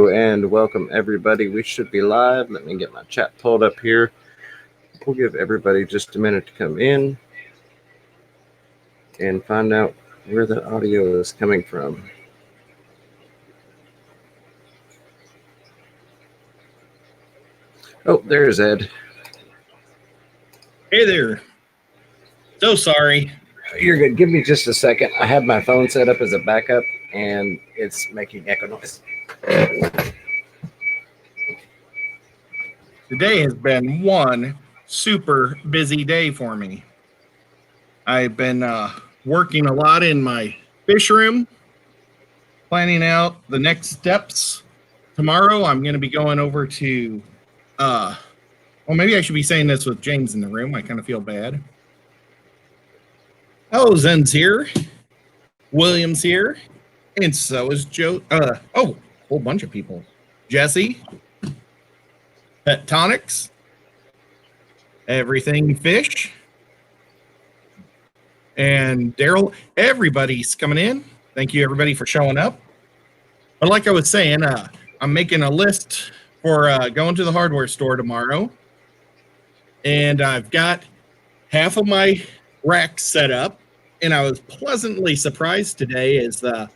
and welcome everybody. We should be live. Let me get my chat pulled up here. We'll give everybody just a minute to come in and find out where the audio is coming from. Oh, there's Ed. Hey there. So sorry. You're good. Give me just a second. I have my phone set up as a backup, and it's making echo noise. Today has been one super busy day for me. I've been working a lot in my fish room, planning out the next steps. Tomorrow, I'm going to be going over to, well, maybe I should be saying this with James in the room. I kind of feel bad. Oh, Zen's here. William's here. And so is Joe. A whole bunch of people. Jesse. Pet Tonics. Everything Fish. And Daryl. Everybody's coming in. Thank you, everybody, for showing up. But like I was saying, I'm making a list for going to the hardware store tomorrow. And I've got half of my racks set up. And I was pleasantly surprised today is the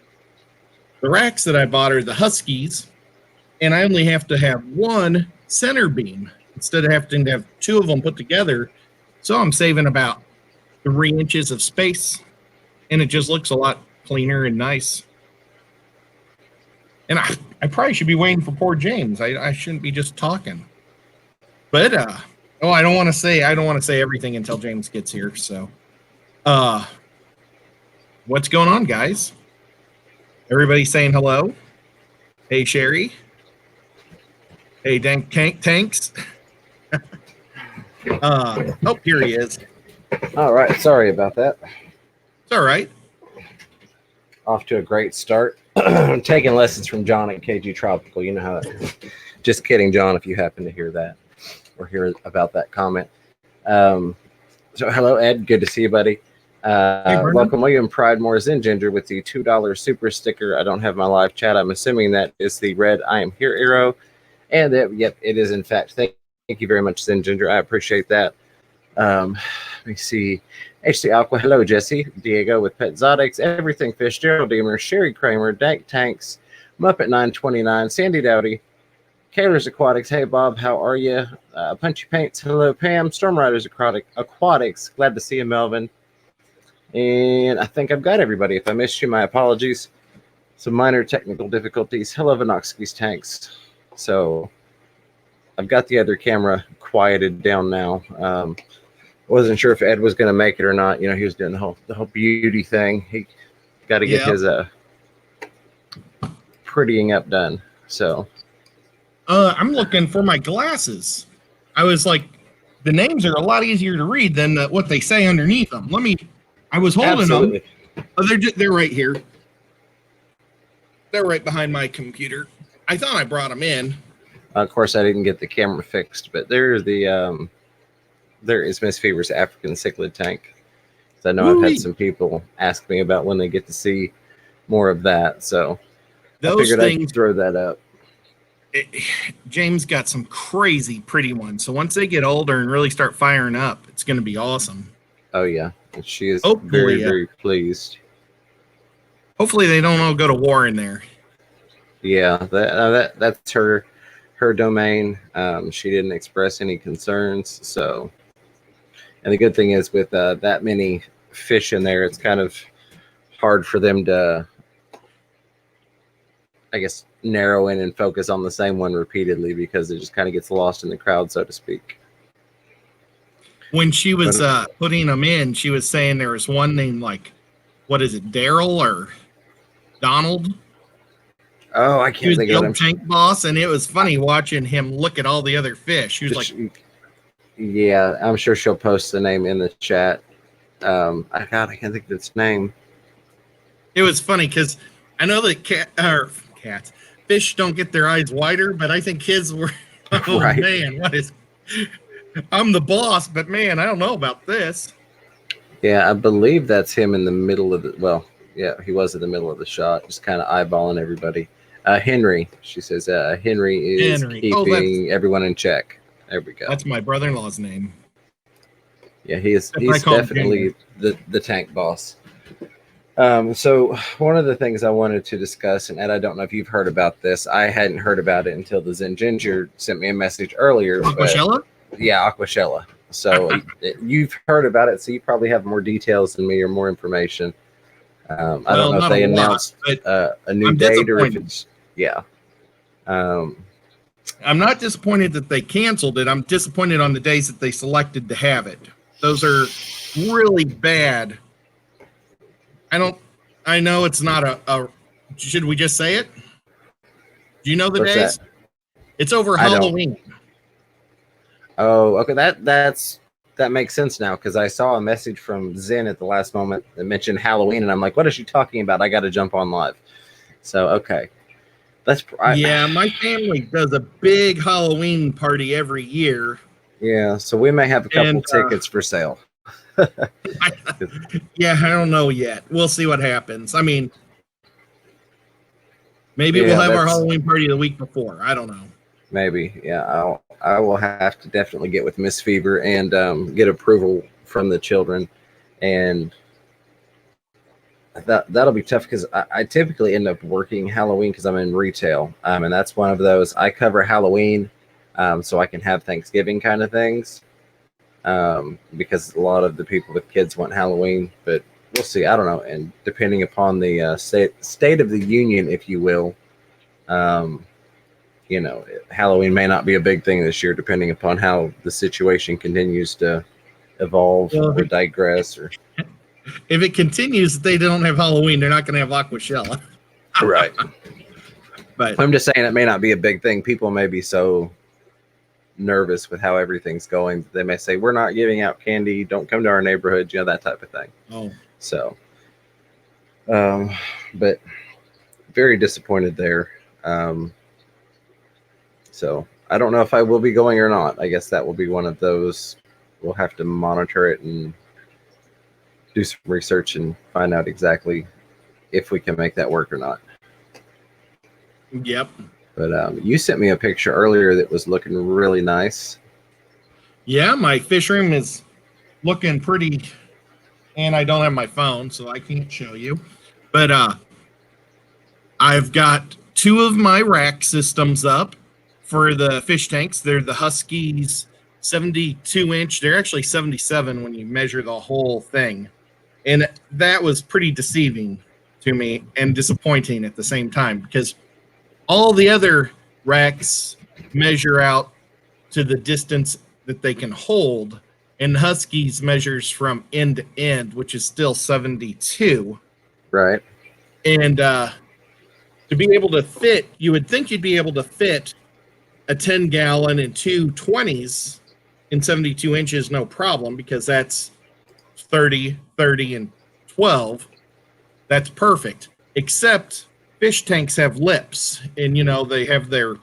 racks that I bought are the Huskies. And I only have to have one center beam instead of having to have two of them put together. So I'm saving about 3 inches of space. And it just looks a lot cleaner and nice. And I probably should be waiting for poor James. I shouldn't be just talking. But I don't want to say everything until James gets here. So what's going on, guys? Everybody saying hello. Hey, Sherry. Hey, Tanks. Here he is. All right. Sorry about that. It's all right. Off to a great start. I'm taking lessons from John at KG Tropical. You know how that is. Just kidding, John, if you happen to hear that or hear about that comment. So hello, Ed. Good to see you, buddy. Welcome, William Pridemore Zen Ginger with the $2 super sticker. I don't have my live chat. I'm assuming that is the red I am here arrow. And yep, it is in fact. Thank you very much, Zen Ginger. I appreciate that. Let me see. HC Aqua. Hello, Jesse. Diego with Pet Zotics. Everything Fish. Gerald Deemer. Sherry Kramer. Dank Tanks. Muppet 929. Sandy Dowdy. Kaler's Aquatics. Hey, Bob. How are you? Punchy Paints. Hello, Pam. Storm Riders Aquatics. Glad to see you, Melvin. And I think I've got everybody. If I missed you, my apologies. Some minor technical difficulties. Hello, Vinoxky's Tanks. So I've got the other camera quieted down now. Wasn't sure if Ed was going to make it or not. You know, he was doing the whole beauty thing. He got to get his prettying up done. So I'm looking for my glasses. I was like, the names are a lot easier to read than what they say underneath them. I was holding them. Oh, they're right here. They're right behind my computer. I thought I brought them in. Of course, I didn't get the camera fixed, but there is Miss Fever's African cichlid tank. So I know I've had some people ask me about when they get to see more of that. So I figured I'd throw that up. James got some crazy pretty ones. So once they get older and really start firing up, it's going to be awesome. Oh, yeah. And she is very pleased. Hopefully they don't all go to war in there. Yeah, that's her domain. She didn't express any concerns. So, and the good thing is with that many fish in there, it's kind of hard for them to, I guess, narrow in and focus on the same one repeatedly because it just kind of gets lost in the crowd, so to speak. When she was putting them in, she was saying there was one named what is it, Daryl or Donald? Oh, I can't think of him. Tank boss, and it was funny watching him look at all the other fish. She was yeah, I'm sure she'll post the name in the chat. I can't think of its name. It was funny because I know that fish don't get their eyes wider, but I think his were. Oh right. Man, I'm the boss, but man, I don't know about this. Yeah, I believe that's him in the middle of the. Well, yeah, he was in the middle of the shot, just kind of eyeballing everybody. Henry. She says Henry is Henry. Oh, keeping everyone in check. There we go. That's my brother-in-law's name. Yeah, he's I call him definitely the tank boss. So one of the things I wanted to discuss, and Ed, I don't know if you've heard about this. I hadn't heard about it until the Zen Ginger sent me a message earlier. Aquashella? Yeah, Aquashella. So you've heard about it, so you probably have more details than me or more information. I don't know if they announced a new date or if it's I'm not disappointed that they canceled it. I'm disappointed on the days that they selected to have it. Those are really bad. I know it's not a should we just say it? Do you know the What's days? that? It's over Halloween. Oh, okay. That makes sense now because I saw a message from Zen at the last moment that mentioned Halloween, and I'm like, what is she talking about? I got to jump on live. So, okay. Yeah, my family does a big Halloween party every year. Yeah, so we may have a couple tickets for sale. Yeah, I don't know yet. We'll see what happens. I mean, maybe we'll have our Halloween party the week before. I don't know. Maybe, yeah. I will have to definitely get with Miss Fever and get approval from the children, and that'll be tough because I typically end up working Halloween because I'm in retail, and that's one of those. I cover Halloween, so I can have Thanksgiving kind of things, because a lot of the people with kids want Halloween, but we'll see. I don't know, and depending upon the state of the union, if you will. Halloween may not be a big thing this year, depending upon how the situation continues to evolve or digress. Or if it continues, they don't have Halloween. They're not going to have Aquashella. Right. But I'm just saying it may not be a big thing. People may be so nervous with how everything's going. They may say, we're not giving out candy. Don't come to our neighborhood. That type of thing. Oh. So, but very disappointed there. So I don't know if I will be going or not. I guess that will be one of those. We'll have to monitor it and do some research and find out exactly if we can make that work or not. Yep. But you sent me a picture earlier that was looking really nice. Yeah, my fish room is looking pretty, and I don't have my phone, so I can't show you. But I've got 2 of my rack systems up for the fish tanks. They're the Huskies 72-inch. They're actually 77 when you measure the whole thing. And that was pretty deceiving to me and disappointing at the same time because all the other racks measure out to the distance that they can hold, and Huskies measures from end to end, which is still 72. Right. And to be able to fit, you would think you'd be able to fit a 10-gallon and 2 20s in 72 inches, no problem, because that's 30, 30, and 12. That's perfect. Except fish tanks have lips, and they have their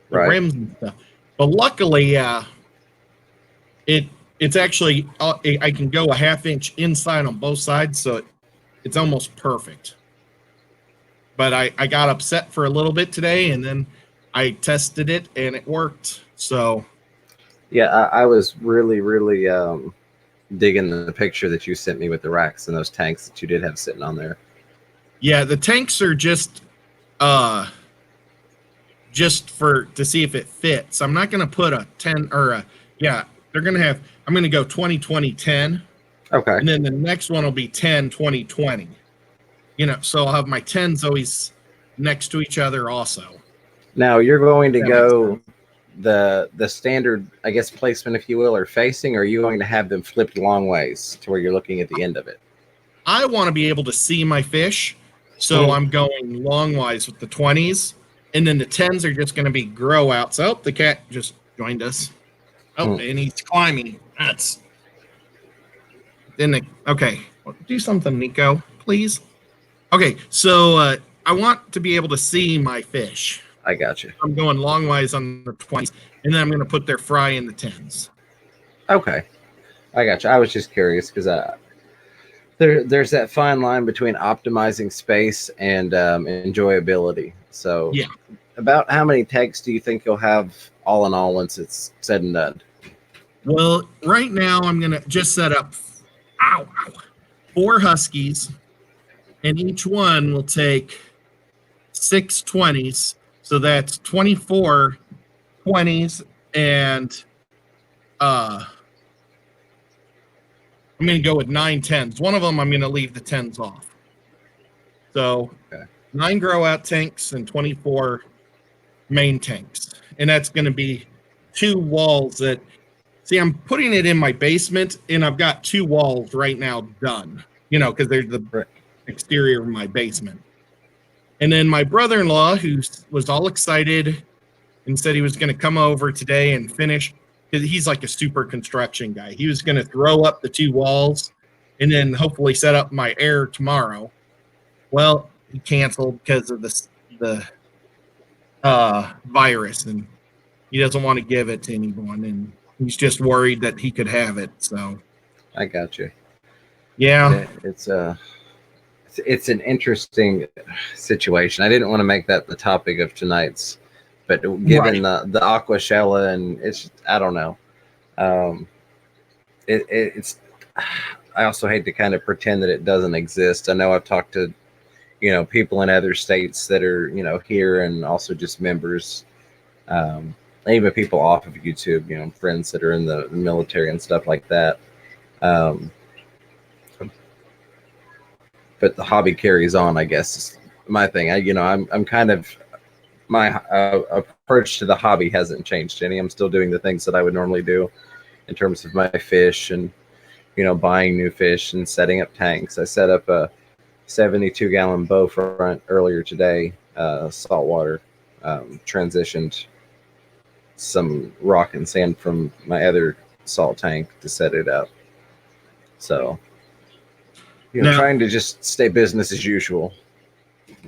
rims and stuff. But luckily, it's actually I can go a 1/2 inch inside on both sides, so it's almost perfect. But I got upset for a little bit today, and then I tested it, and it worked. So, yeah, I was really, really digging the picture that you sent me with the racks and those tanks that you did have sitting on there. Yeah, the tanks are just to see if it fits. I'm not going to put a 10 or they're going to have. I'm going to go 20 20 10. Okay. And then the next one will be 10 20 20. So I'll have my 10s always next to each other also. Now you're going to go the standard, I guess, placement, if you will, or facing, or are you going to have them flipped long ways to where you're looking at the end of it? I want to be able to see my fish, so I'm going longwise with the 20s, and then the 10s are just going to be grow outs. Oh, the cat just joined us. Oh, and he's climbing. Okay, do something, Nico, please. Okay, so I want to be able to see my fish. I got you. I'm going longwise on the 20s, and then I'm going to put their fry in the 10s. Okay, I got you. I was just curious because there's that fine line between optimizing space and enjoyability. So, Yeah. about how many tanks do you think you'll have all in all once it's said and done? Well, right now I'm going to just set up 4 Huskies, and each one will take 6 20s. So that's 24 20s, and I'm going to go with 9 10s. One of them I'm going to leave the 10s off. So Okay. 9 grow out tanks and 24 main tanks. And that's going to be 2 walls that, see, I'm putting it in my basement, and I've got 2 walls right now done, because they're the Right. exterior of my basement. And then my brother-in-law, who was all excited and said he was going to come over today and finish, because he's like a super construction guy. He was going to throw up the 2 walls and then hopefully set up my air tomorrow. Well, he canceled because of the virus, and he doesn't want to give it to anyone, and he's just worried that he could have it. So I got you. yeah, It's an interesting situation. I didn't want to make that the topic of tonight's, but given the Aquashella, and I don't know. It's I also hate to kind of pretend that it doesn't exist. I know I've talked to people in other states that are here, and also just members, even people off of YouTube, friends that are in the military and stuff like that. But the hobby carries on, I guess, is my thing. I'm kind of, my approach to the hobby hasn't changed any. I'm still doing the things that I would normally do in terms of my fish, and buying new fish and setting up tanks. I set up a 72-gallon bow front earlier today, saltwater, transitioned some rock and sand from my other salt tank to set it up. So Now, trying to just stay business as usual.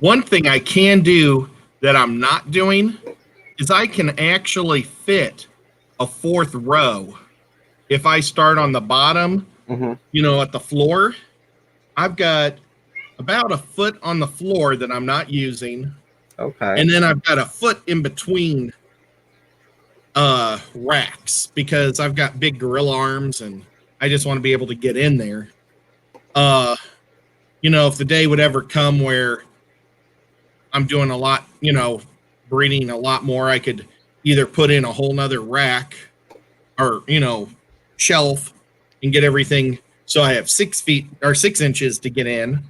One thing I can do that I'm not doing is I can actually fit a 4th row. If I start on the bottom, at the floor, I've got about a foot on the floor that I'm not using. Okay. And then I've got a foot in between racks, because I've got big gorilla arms and I just want to be able to get in there. If the day would ever come where I'm doing a lot, breeding a lot more, I could either put in a whole nother rack or, shelf and get everything. So I have 6 feet or 6 inches to get in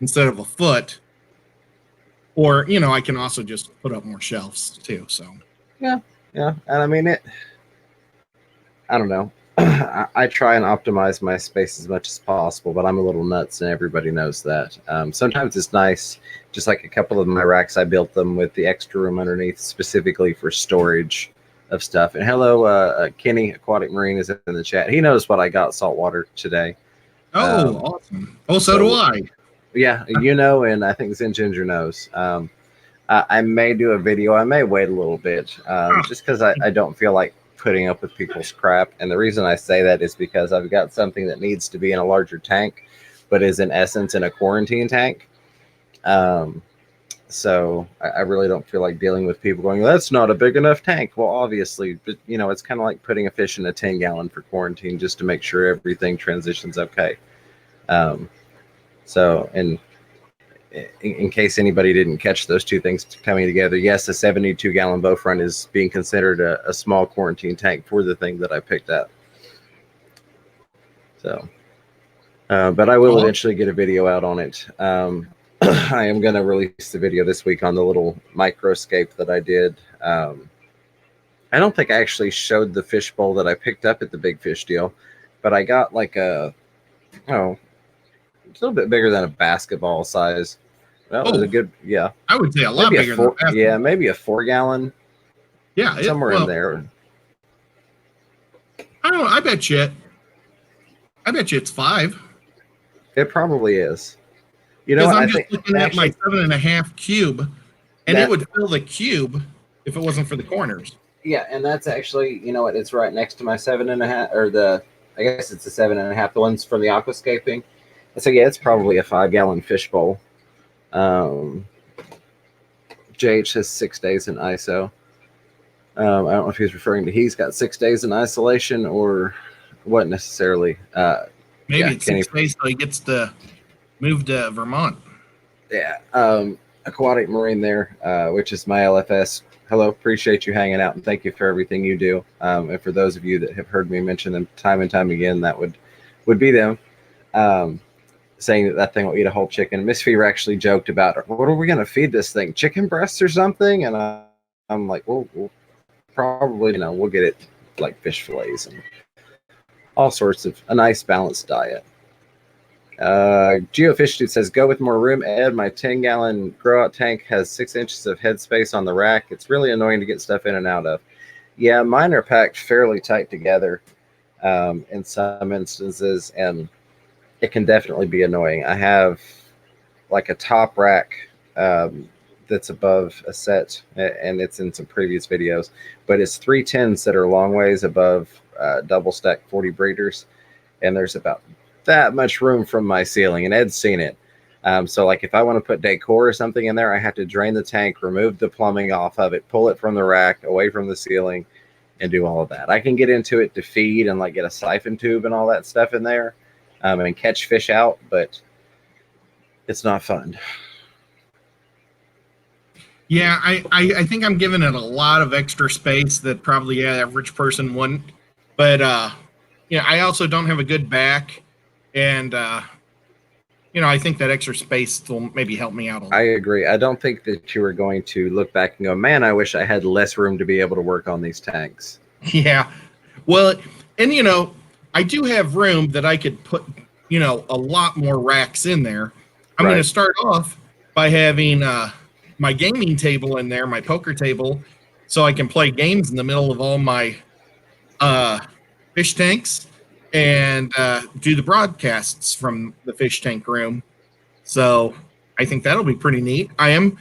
instead of a foot. Or, I can also just put up more shelves too. So, yeah. And I mean, I don't know. I try and optimize my space as much as possible, but I'm a little nuts, and everybody knows that. Sometimes it's nice, just like a couple of my racks, I built them with the extra room underneath specifically for storage of stuff. And hello, Kenny Aquatic Marine is in the chat. He knows what I got saltwater today. Oh, awesome. Oh, so do I. Yeah, and I think Zen Ginger knows. I may do a video. I may wait a little bit, just because I don't feel like putting up with people's crap. And the reason I say that is because I've got something that needs to be in a larger tank, but is in essence in a quarantine tank. So I really don't feel like dealing with people going, that's not a big enough tank. Well, obviously, but it's kind of like putting a fish in a 10-gallon for quarantine, just to make sure everything transitions okay. So, and in case anybody didn't catch those two things coming together, yes, a 72-gallon bow front is being considered a small quarantine tank for the thing that I picked up. So, but I will eventually get a video out on it. I am going to release the video this week on the little microscape that I did. I don't think I actually showed the fish bowl that I picked up at the Big Fish Deal, but I got like it's a little bit bigger than a basketball size. That was a good, yeah. I would say a lot bigger than basketball. Yeah, maybe a 4-gallon. Yeah, somewhere in there. I don't know. I bet you it's 5. It probably is. I'm just looking at my 7.5 cube, and it would fill the cube if it wasn't for the corners. Yeah, and that's actually, it's right next to my 7.5, or I guess it's a 7.5, the ones from the aquascaping. So yeah, it's probably a 5-gallon fish bowl. JH says 6 days in ISO. I don't know if he's referring to he's got 6 days in isolation or what necessarily. Maybe it's 6 days so he gets to move to Vermont. Yeah. Aquatic Marine there, which is my LFS. Hello, appreciate you hanging out and thank you for everything you do. And for those of you that have heard me mention them time and time again, that would be them. Saying that thing will eat a whole chicken. Miss Fever actually joked about, what are we going to feed this thing? Chicken breasts or something? And I'm like, well, probably, we'll get it like fish fillets and all sorts of a nice balanced diet. Geofish Dude says, go with more room, Ed. My 10-gallon grow out tank has 6 inches of headspace on the rack. It's really annoying to get stuff in and out of. Yeah, mine are packed fairly tight together in some instances, and it can definitely be annoying. I have like a top rack that's above a set, and it's in some previous videos, but it's 3 tins that are long ways above double stack 40 breeders, and there's about that much room from my ceiling, and Ed's seen it. So like if I want to put decor or something in there, I have to drain the tank, remove the plumbing off of it, pull it from the rack away from the ceiling, and do all of that. I can get into it to feed and like get a siphon tube and all that stuff in there and catch fish out, but it's not fun. Yeah, I think I'm giving it a lot of extra space that probably the average person wouldn't. But I also don't have a good back. And, I think that extra space will maybe help me out a lot. I agree. I don't think that you are going to look back and go, man, I wish I had less room to be able to work on these tanks. Yeah. Well, and, I do have room that I could put, a lot more racks in there. I'm going to start off by having my gaming table in there, my poker table, so I can play games in the middle of all my fish tanks. And do the broadcasts from the fish tank room. So I think that'll be pretty neat. I am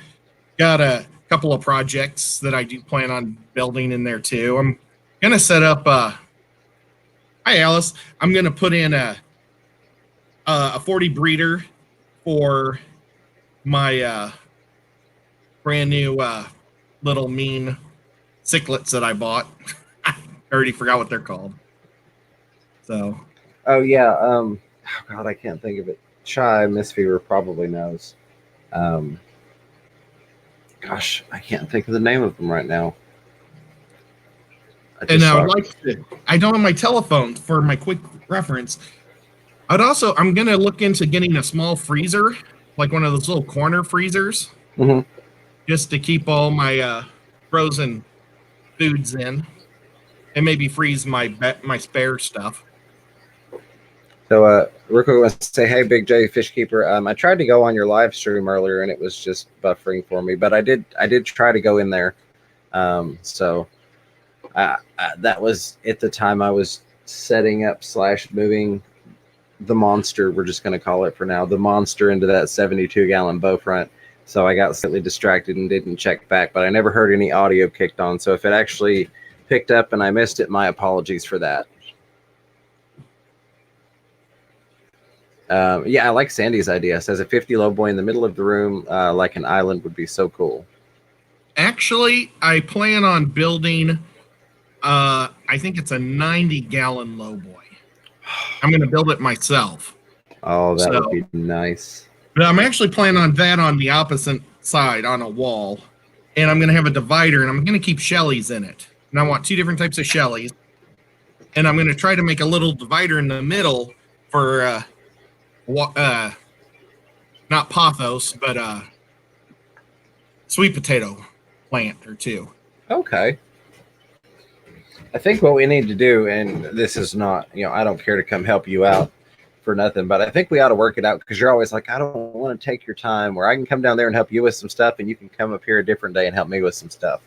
got a couple of projects that I do plan on building in there too. I'm gonna set up hi Alice. I'm gonna put in a 40 breeder for my brand new little mean cichlids that I bought. I already forgot what they're called. So, oh yeah, oh God, I can't think of it. Chai Miss Fever probably knows. Gosh, I can't think of the name of them right now. I don't have my telephone for my quick reference. I'm gonna look into getting a small freezer, like one of those little corner freezers, just to keep all my frozen foods in, and maybe freeze my spare stuff. So, real quick, I want to say, hey, Big J Fish Keeper. I tried to go on your live stream earlier, and it was just buffering for me. But I did try to go in there. So that was at the time I was setting up / moving the monster. We're just going to call it for now, the monster into that 72-gallon bow front. So I got slightly distracted and didn't check back. But I never heard any audio kicked on. So if it actually picked up and I missed it, my apologies for that. Yeah, I like Sandy's idea. It says a 50 low boy in the middle of the room, like an island, would be so cool. Actually, I plan on building, I think it's a 90-gallon low boy. I'm going to build it myself. Oh, that would be nice. But I'm actually planning on that on the opposite side on a wall. And I'm going to have a divider, and I'm going to keep Shelleys in it. And I want 2 different types of Shelleys. And I'm going to try to make a little divider in the middle for not pothos, but sweet potato plant or 2. Okay. I think what we need to do, and this is not, I don't care to come help you out for nothing, but I think we ought to work it out, because you're always like, I don't want to take your time, where I can come down there and help you with some stuff, and you can come up here a different day and help me with some stuff.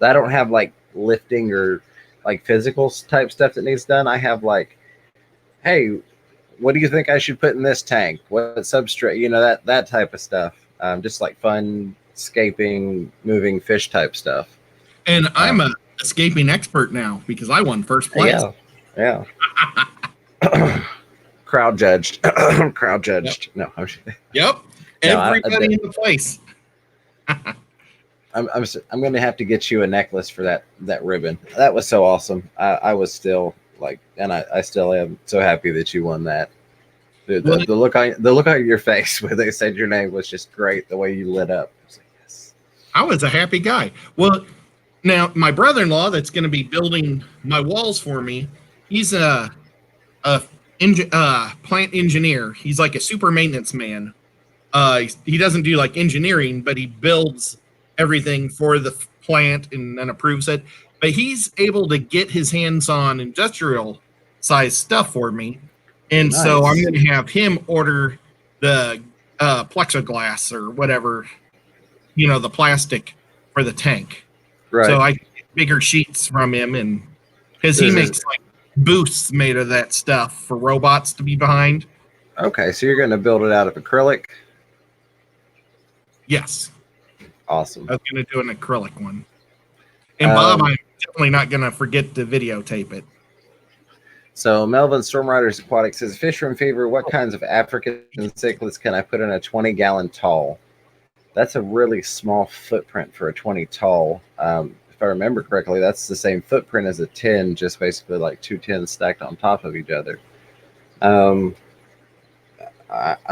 I don't have like lifting or like physical type stuff that needs done. I have like, hey, what do you think I should put in this tank? What substrate? That type of stuff. Just like fun, escaping, moving fish type stuff. And I'm a escaping expert now because I won first place. Yeah. Crowd judged. Crowd judged. Yep. No. Yep. Everybody in the place. I'm going to have to get you a necklace for that ribbon. That was so awesome. I was still like, and I still am so happy that you won that. The look on your face when they said your name was just great. The way you lit up. I was like, yes. I was a happy guy. Well, now my brother-in-law that's going to be building my walls for me, he's a plant engineer. He's like a super maintenance man. He doesn't do like engineering, but he builds everything for the plant and then approves it. But he's able to get his hands on industrial size stuff for me. And so I'm going to have him order the plexiglass or whatever, the plastic for the tank. Right. So I get bigger sheets from him, and because he makes like booths made of that stuff for robots to be behind. Okay, so you're going to build it out of acrylic? Yes. Awesome. I was going to do an acrylic one. And Bob, I'm definitely not going to forget to videotape it. So Melvin Stormriders Aquatic says, Fisher and Fever, what kinds of African cichlids can I put in a 20-gallon tall? That's a really small footprint for a 20 tall. If I remember correctly, that's the same footprint as a 10, just basically like 2 10s stacked on top of each other. I'm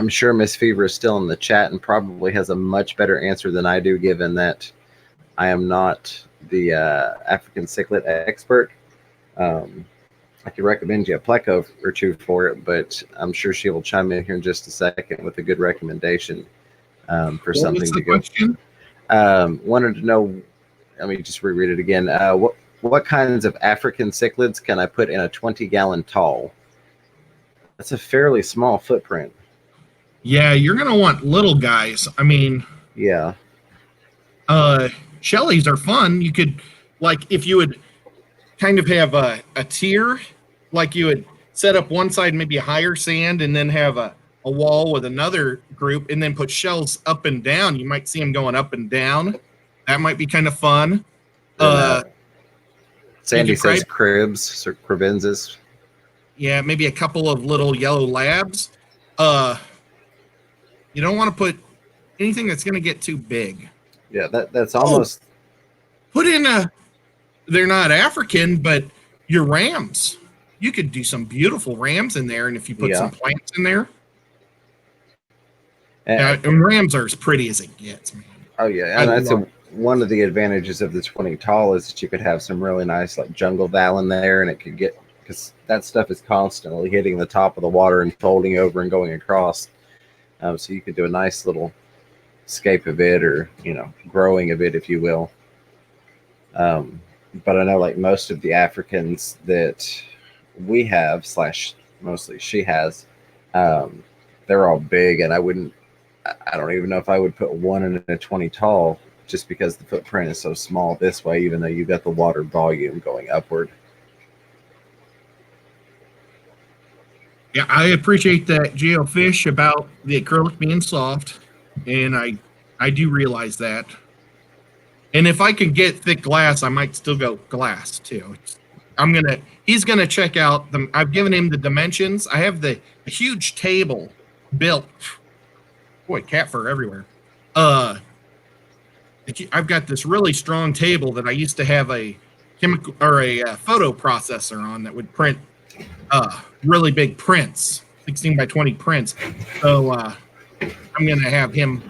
sure Miss Fever is still in the chat and probably has a much better answer than I do, given that I am not the African cichlid expert. I could recommend you a pleco or two for it, but I'm sure she will chime in here in just a second with a good recommendation for something to go. Wanted to know, let me just reread it again. What kinds of African cichlids can I put in a 20-gallon tall? That's a fairly small footprint. Yeah, you're going to want little guys. I mean, yeah. Shelleys are fun. You could, like, if you would kind of have a tier, like you would set up one side, maybe a higher sand, and then have a wall with another group, and then put shells up and down. You might see them going up and down. That might be kind of fun. Sandy says cribs or cribenzas. Yeah, maybe a couple of little yellow labs. You don't want to put anything that's going to get too big. Yeah, that's almost. Put in they're not African, but your rams. You could do some beautiful rams in there, and if you put some plants in there. And rams are as pretty as it gets, man. Oh, yeah, and that's one of the advantages of the 20 tall is that you could have some really nice like jungle val in there, and it could get, because that stuff is constantly hitting the top of the water and folding over and going across. So you could do a nice little scape of it, or growing of it, if you will. But I know like most of the Africans that we have / mostly she has, they're all big, and I don't even know if I would put one in a 20 tall, just because the footprint is so small this way, even though you got the water volume going upward. Yeah, I appreciate that, Geofish, about the acrylic being soft, and I do realize that. And if I could get thick glass, I might still go glass too. He's gonna check out I've given him the dimensions. I have a huge table built. Boy, cat fur everywhere. I've got this really strong table that I used to have a chemical or a photo processor on that would print really big prints, 16 by 20 prints. So I'm gonna have him,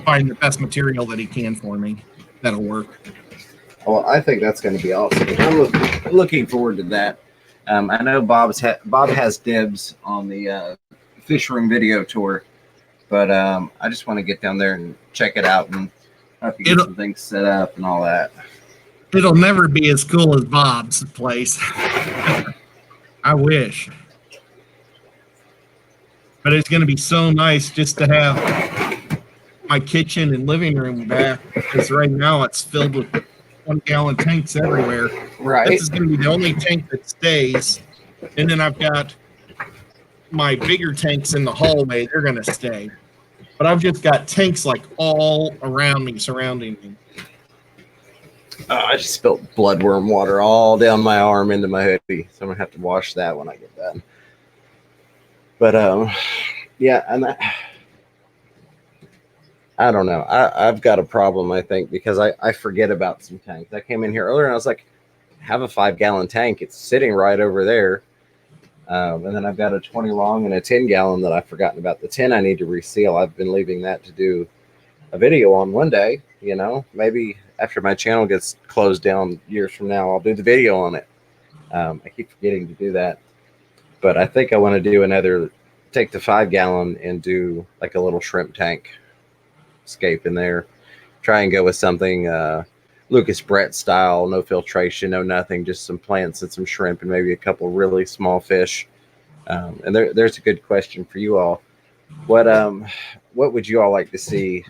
find the best material that he can for me. That'll work. Well, I think that's going to be awesome. I'm looking forward to that. I know Bob has dibs on the fish room video tour, but I just want to get down there and check it out and have to get some things set up and all that. It'll never be as cool as Bob's place. I wish. But it's going to be so nice just to have my kitchen and living room back, because right now it's filled with 1-gallon tanks everywhere. Right. This is going to be the only tank that stays. And then I've got my bigger tanks in the hallway. They're going to stay. But I've just got tanks like all around me, surrounding me. I just spilled bloodworm water all down my arm into my hoodie, so I'm gonna have to wash that when I get done. But yeah, and I don't know. I've got a problem, I think, because I forget about some tanks. I came in here earlier and I was like, have a 5 gallon tank. It's sitting right over there. And then I've got a 20 long and a 10 gallon that I've forgotten about. The 10 I need to reseal. I've been leaving that to do a video on one day. You know, maybe after my channel gets closed down years from now, I'll do the video on it. I keep forgetting to do that. But I think I want to do take the 5 gallon and do like a little shrimp tank scape in there. Try and go with something Lucas Brett style, no filtration, no nothing, just some plants and some shrimp and maybe a couple really small fish. And there's a good question for you all. What would you all like to see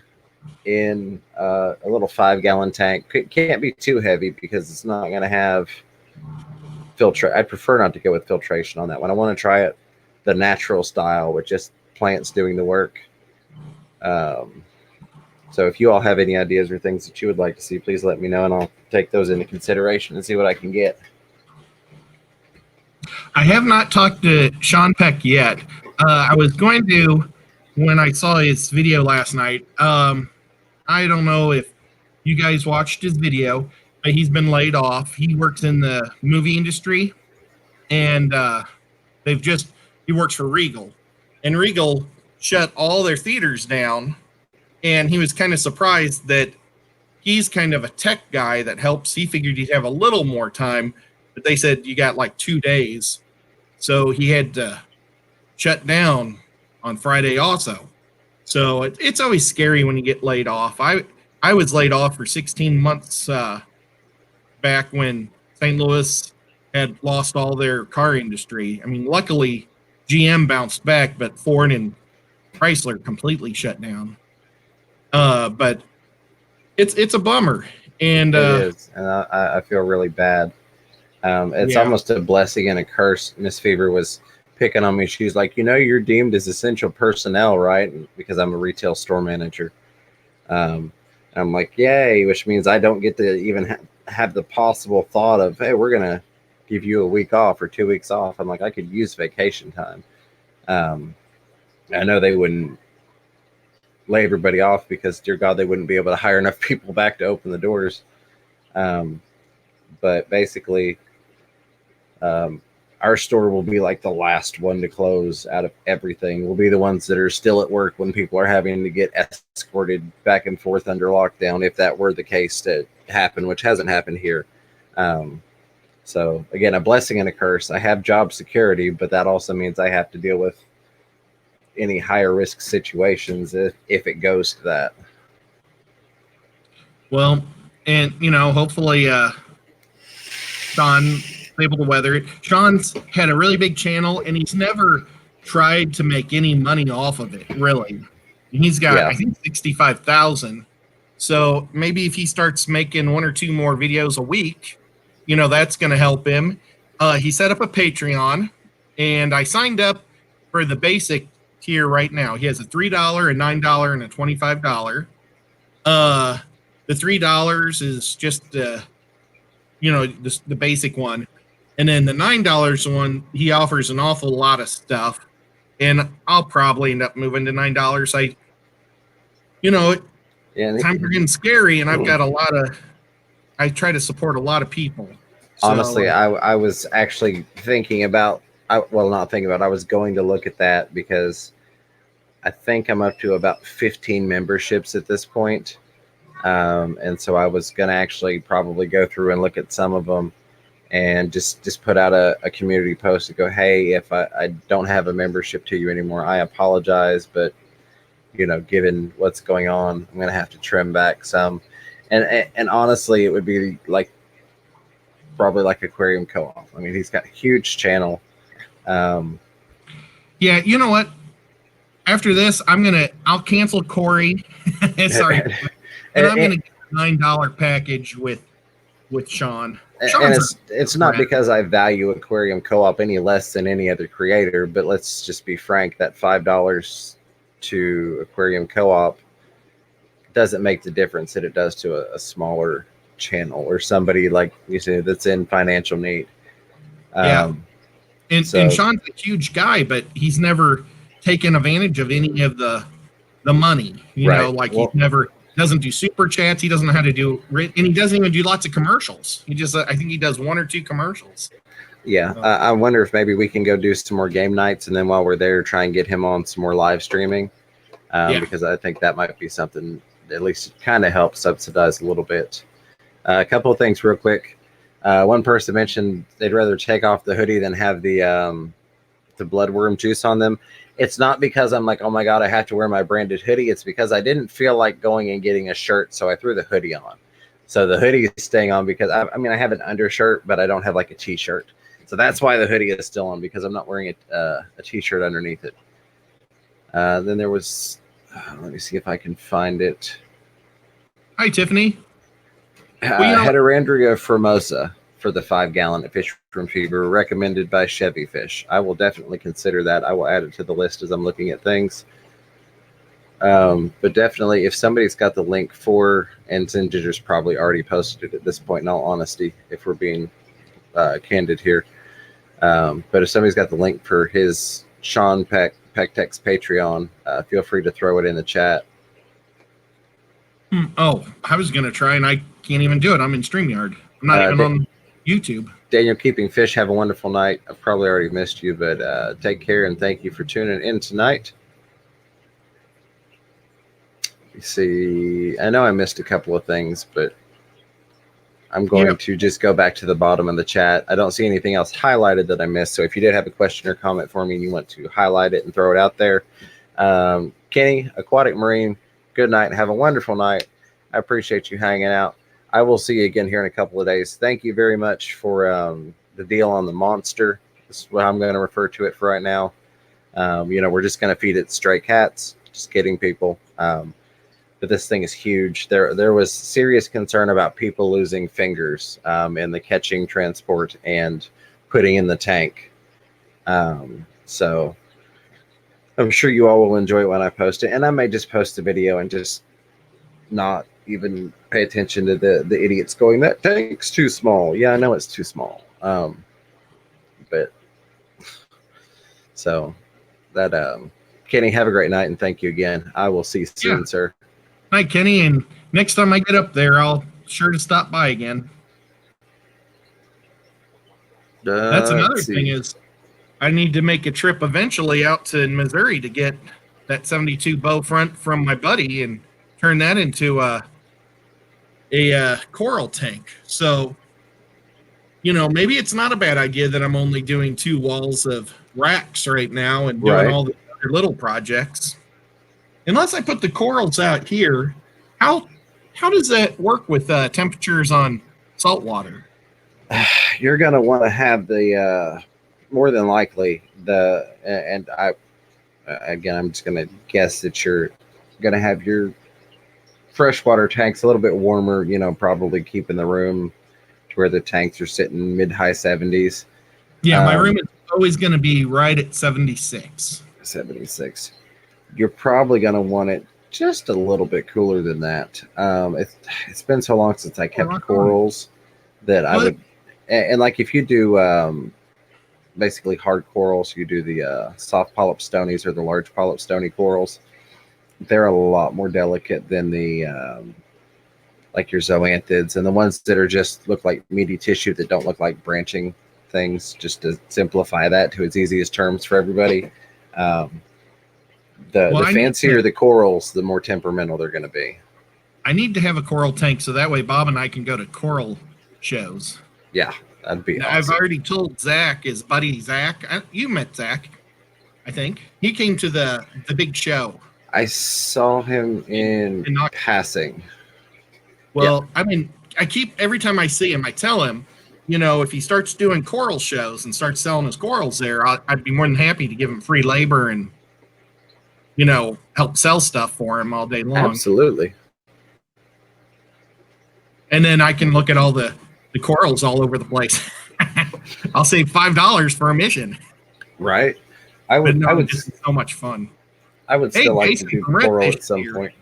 in a little 5 gallon tank? Can't be too heavy because it's not going to have filter. I prefer not to go with filtration on that one. I want to try it the natural style with just plants doing the work. So if you all have any ideas or things that you would like to see, please let me know, and I'll take those into consideration and see what I can get. I have not talked to Sean Peck yet. I was going to when I saw his video last night. I don't know if you guys watched his video, but he's been laid off. He works in the movie industry, and he works for Regal, and Regal shut all their theaters down, and he was kind of surprised that he's kind of a tech guy that helps. He figured he'd have a little more time, but they said you got like 2 days. So he had to shut down on Friday also. So it's always scary when you get laid off. I was laid off for 16 months back when St. Louis had lost all their car industry. I mean, luckily GM bounced back, but Ford and Chrysler completely shut down. But it's a bummer. And it is, and I feel really bad. It's almost a blessing and a curse. Miss Fever was picking on me. She's like, you're deemed as essential personnel, right? Because I'm a retail store manager. I'm like, yay, which means I don't get to even have the possible thought of, hey, we're going to give you a week off or 2 weeks off. I'm like, I could use vacation time. I know they wouldn't lay everybody off because, dear God, they wouldn't be able to hire enough people back to open the doors. But basically, our store will be like the last one to close out of everything. We'll be the ones that are still at work when people are having to get escorted back and forth under lockdown, if that were the case to happen, which hasn't happened here. So again, a blessing and a curse. I have job security, but that also means I have to deal with any higher risk situations if it goes to that. Well, and hopefully Sean's able to weather it. Sean's had a really big channel, and he's never tried to make any money off of it, really. He's got, I think, 65,000. So maybe if he starts making 1 or 2 more videos a week, that's going to help him. He set up a Patreon, and I signed up for the basic tier right now. He has a $3, a $9, and a $25. The $3 is just the basic one. And then the $9 one, he offers an awful lot of stuff. And I'll probably end up moving to $9. Times are getting scary, and I've got I try to support a lot of people. Honestly, I was actually thinking about, I was going to look at that because I think I'm up to about 15 memberships at this point. And so I was going to actually probably go through and look at some of them and just put out a community post to go, hey, if I don't have a membership to you anymore, I apologize. But, given what's going on, I'm going to have to trim back some. And honestly, it would be probably like Aquarium Co-op. I mean, he's got a huge channel. Yeah, you know what? After this, I'll cancel Corey. Sorry. And I'm going to get a $9 package with Sean. And it's not because I value Aquarium Co-op any less than any other creator, but let's just be frank, that $5 to Aquarium Co-op doesn't make the difference that it does to a smaller channel or somebody like you said that's in financial need. And Sean's a huge guy, but he's never taken advantage of any of the the money. You know, like Well, he never doesn't do super chats. He doesn't know how to do, and he doesn't even do lots of commercials. He just, I think he does 1 or 2 commercials. yeah, I wonder if maybe we can go do some more game nights, and then while we're there, try and get him on some more live streaming, because I think that might be something that at least kind of help subsidize a little bit. A couple of things real quick. One person mentioned they'd rather take off the hoodie than have the bloodworm juice on them. It's not because I'm like, oh my God, I have to wear my branded hoodie. It's because I didn't feel like going and getting a shirt, so I threw the hoodie on. So the hoodie is staying on because I mean, I have an undershirt, but I don't have like a t-shirt. So that's why the hoodie is still on, because I'm not wearing a t-shirt underneath it. Then there was, let me see if I can find it. Hi, Tiffany. Heterandria formosa for the 5-gallon at Fish from Fever, recommended by Chevy Fish. I will definitely consider that. I will add it to the list as I'm looking at things. But definitely, if somebody's got the link for, and Zinginger's probably already posted it at this point, in all honesty, if we're being candid here. But if somebody's got the link for his Sean Pectex Patreon, feel free to throw it in the chat. Oh, I was going to try, and I can't even do it. I'm in StreamYard. I'm not even on YouTube. Daniel Keeping Fish, have a wonderful night. I've probably already missed you, but take care, and thank you for tuning in tonight. You see, I know I missed a couple of things, but I'm going to just go back to the bottom of the chat. I don't see anything else highlighted that I missed. So if you did have a question or comment for me and you want to highlight it and throw it out there, Kenny, Aquatic Marine, good night. Have a wonderful night. I appreciate you hanging out. I will see you again here in a couple of days. Thank you very much for the deal on the monster. This is what I'm going to refer to it for right now. You know, we're just going to feed it stray cats. Just kidding, people. But this thing is huge. There was serious concern about people losing fingers in the catching, transport, and putting in the tank. So I'm sure you all will enjoy it when I post it. And I may just post a video and just not even pay attention to the idiots going, that tank's too small. Yeah, I know it's too small. But so that Kenny, have a great night, and thank you again. I will see you soon, sir. Hi, Kenny, and next time I get up there, I'll sure to stop by again. That's another thing is I need to make a trip eventually out to Missouri to get that 72 bow front from my buddy and turn that into a coral tank. So, you know, maybe it's not a bad idea that I'm only doing 2 walls of racks right now and doing all the other little projects. Unless I put the corals out here, how does that work with temperatures on salt water? You're going to want to have the more than likely and I'm just going to guess that you're going to have your freshwater tanks a little bit warmer, you know, probably keeping the room to where the tanks are sitting mid-high 70s. Yeah, my room is always going to be right at 76. 76. You're probably going to want it just a little bit cooler than that. It's been so long since I kept corals that I would, and like if you do basically hard corals, you do the soft polyp stonies or the large polyp stony corals. They're a lot more delicate than the like your zoanthids, and the ones that are just look like meaty tissue that don't look like branching things, just to simplify that to its easiest terms for everybody. The fancier the corals, the more temperamental they're going to be. I need to have a coral tank so that way Bob and I can go to coral shows. Yeah, that'd be awesome. I've already told Zach, his buddy Zach. You met Zach, I think. He came to the big show. I saw him in passing. Well, I mean, every time I see him, I tell him, you know, if he starts doing coral shows and starts selling his corals there, I'd be more than happy to give him free labor and, you know, help sell stuff for him all day long. Absolutely. And then I can look at all the corals all over the place. I'll save $5 for a mission. Right. I would. This is so much fun. I would still like to do coral at some point.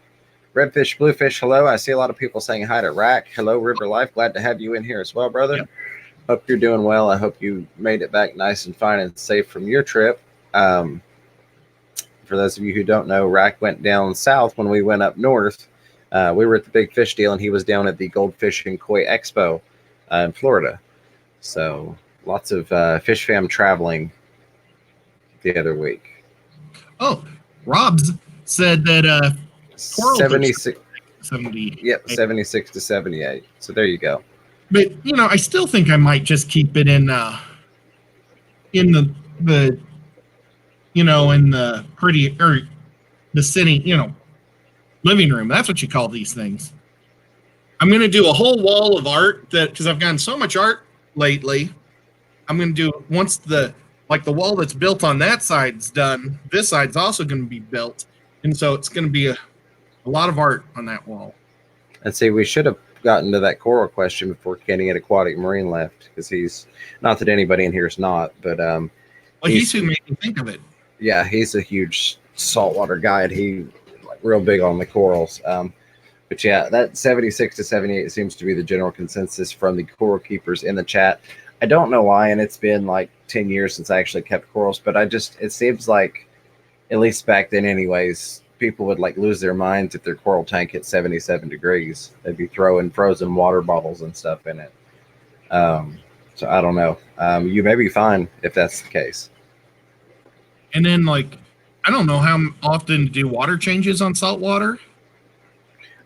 Redfish, Bluefish, hello. I see a lot of people saying hi to Rack. Hello, River Life. Glad to have you in here as well, brother. Yep. Hope you're doing well. I hope you made it back nice and fine and safe from your trip. For for those of you who don't know, Rack went down south when we went up north. We were at the Big Fish Deal, and he was down at the Goldfish and Koi Expo in Florida. So lots of Fish Fam traveling the other week. Oh, Rob's said that 76. 70. Yep, 76 to 78. So there you go. But I still think I might just keep it in the in the pretty or the city, living room. That's what you call these things. I'm going to do a whole wall of art because I've gotten so much art lately. I'm going to do once the wall that's built on that side's done. This side's also going to be built, and so it's going to be a lot of art on that wall. And see, we should have gotten to that coral question before Kenny at Aquatic Marine left, because he's not that anybody in here is not, but he's who made me think of it. Yeah, he's a huge saltwater guide. He real big on the corals. But yeah, that 76 to 78 seems to be the general consensus from the coral keepers in the chat. I don't know why, and it's been like 10 years since I actually kept corals, but it seems like, at least back then anyways, people would lose their minds if their coral tank hit 77 degrees. They'd be throwing frozen water bottles and stuff in it. So I don't know. You may be fine if that's the case. And then I don't know how often to do water changes on salt water.